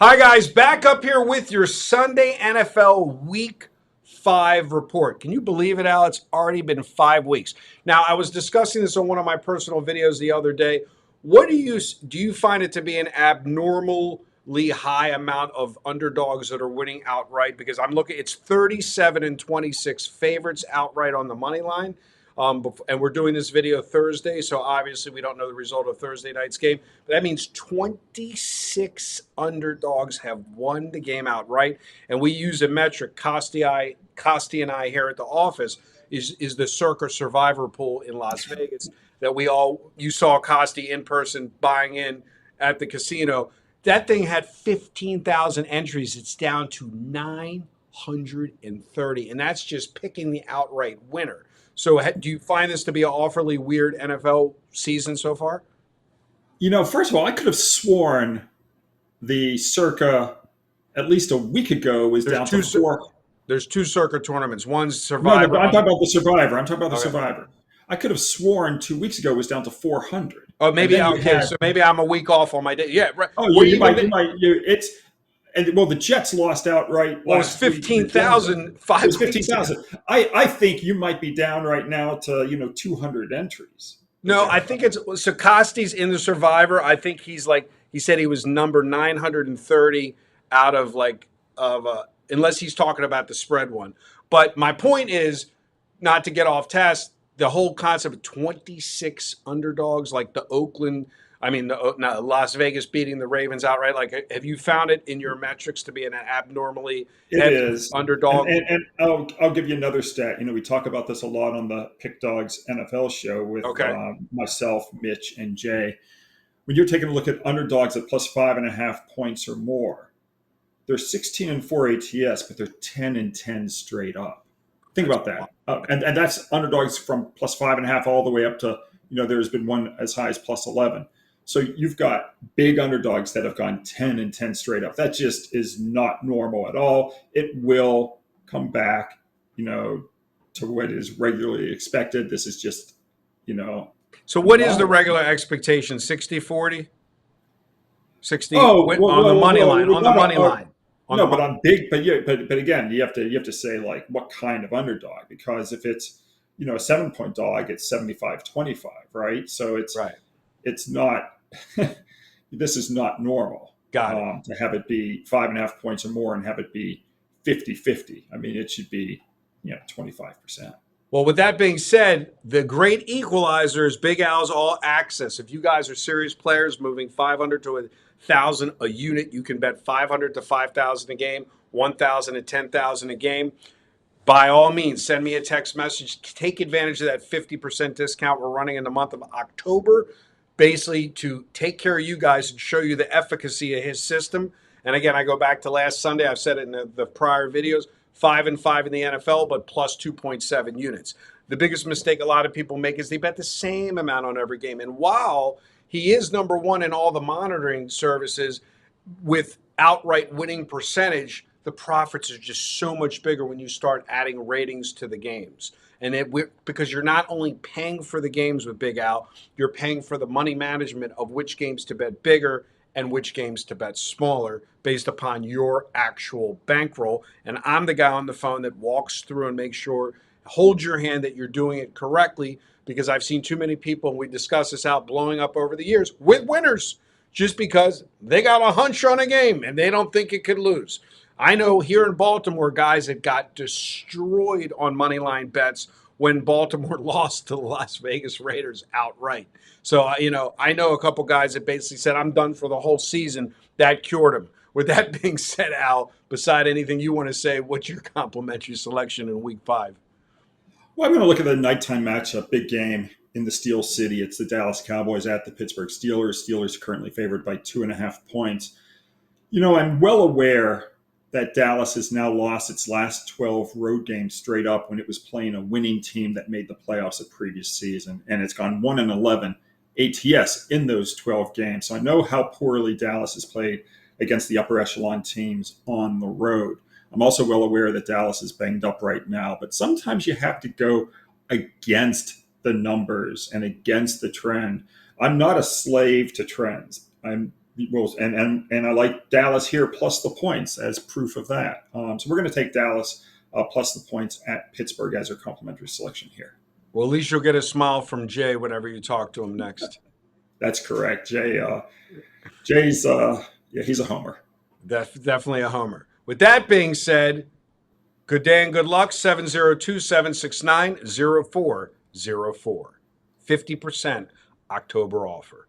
Hi, guys. Back up here with your Sunday NFL Week 5 report. Can you believe it, Al? It's already been 5 weeks. Now, I was discussing this on one of my personal videos the other day. What do you find it to be an abnormally high amount of underdogs that are winning outright? Because I'm looking, it's 37 and 26 favorites outright on the money line. And we're doing this video Thursday, so obviously we don't know the result of Thursday night's game. But that means 26 underdogs have won the game outright. And we use a metric, Costi and I here at the office, is the Circa Survivor pool in Las Vegas that you saw Costi in person buying in at the casino. That thing had 15,000 entries. It's down to 930, and that's just picking the outright winner. So do you find this to be an awfully weird NFL season so far? First of all, I could have sworn the Circa at least a week ago was There's down to two four. there's two Circa tournaments. One's No, Survivor. I'm talking about the Survivor. I'm talking about the Okay. Survivor. I could have sworn 2 weeks ago was down to 400. Oh, And maybe then you okay. had, So maybe I'm a week off on my day. Yeah, right. oh, Well, it's, and well, the Jets lost outright well, it's last week in Denver. 15,000 It was 5 weeks ago. 15,000. I think you might be down right now to, 200 entries. No, I think it's so Costi's in the Survivor. I think he said he was number 930 out of unless he's talking about the spread one. But my point is not to get off task. The whole concept of 26 underdogs, like Las Vegas beating the Ravens outright. Like, have you found it in your metrics to be an abnormally It heavy is. underdog? And I'll give you another stat. We talk about this a lot on the Pick Dogs NFL show with Okay. myself, Mitch, and Jay. When you're taking a look at underdogs at plus 5.5 points or more, they're 16-4 ATS, but they're 10-10 straight up. Think about that. And that's underdogs from plus 5.5 all the way up to, there's been one as high as plus 11. So you've got big underdogs that have gone 10-10 straight up. That just is not normal at all. It will come back, to what is regularly expected. This is just, So what is the normal. regular expectation? 60-40? 60 Oh, on the money line. On the money line. No, but on big, but again, you have to say like what kind of underdog, because if it's a 7-point dog, it's 75-25, right? So Right. it's not. This is not normal. Got it. To have it be 5.5 points or more and have it be 50-50. I mean, it should be 25%. Well, with that being said, the great equalizer is Big Al's All Access. If you guys are serious players moving 500 to 1,000 a unit, you can bet 500 to 5,000 a game, 1,000 to 10,000 a game. By all means, send me a text message. Take advantage of that 50% discount we're running in the month of October, basically to take care of you guys and show you the efficacy of his system. And again, I go back to last Sunday. I've said it in the prior videos. 5-5 in the NFL, but plus 2.7 units. The biggest mistake a lot of people make is they bet the same amount on every game. And while he is number one in all the monitoring services with outright winning percentage, the profits are just so much bigger when you start adding ratings to the games. And because you're not only paying for the games with Big Al, you're paying for the money management of which games to bet bigger and which games to bet smaller based upon your actual bankroll. And I'm the guy on the phone that walks through and makes sure, hold your hand that you're doing it correctly, because I've seen too many people, and we discussed this out, blowing up over the years with winners just because they got a hunch on a game and they don't think it could lose. I know here in Baltimore, guys that got destroyed on money line bets when Baltimore lost to the Las Vegas Raiders outright. So, I know a couple guys that basically said, I'm done for the whole season. That cured them. With that being said, Al, beside anything you want to say, what's your complimentary selection in week 5? Well, I'm going to look at the nighttime matchup, big game in the Steel City. It's the Dallas Cowboys at the Pittsburgh Steelers. Steelers are currently favored by 2.5 points. I'm well aware that Dallas has now lost its last 12 road games straight up when it was playing a winning team that made the playoffs the previous season. And it's gone 1-11 ATS in those 12 games. So I know how poorly Dallas has played against the upper echelon teams on the road. I'm also well aware that Dallas is banged up right now, but sometimes you have to go against the numbers and against the trend. I'm not a slave to trends. I'm Well, and I like Dallas here plus the points as proof of that. So we're going to take Dallas plus the points at Pittsburgh as our complimentary selection here. Well, at least you'll get a smile from Jay whenever you talk to him next. That's correct. Jay's yeah, he's a homer. That's definitely a homer. With that being said, good day and good luck. 702-769-0404. 50% October offer.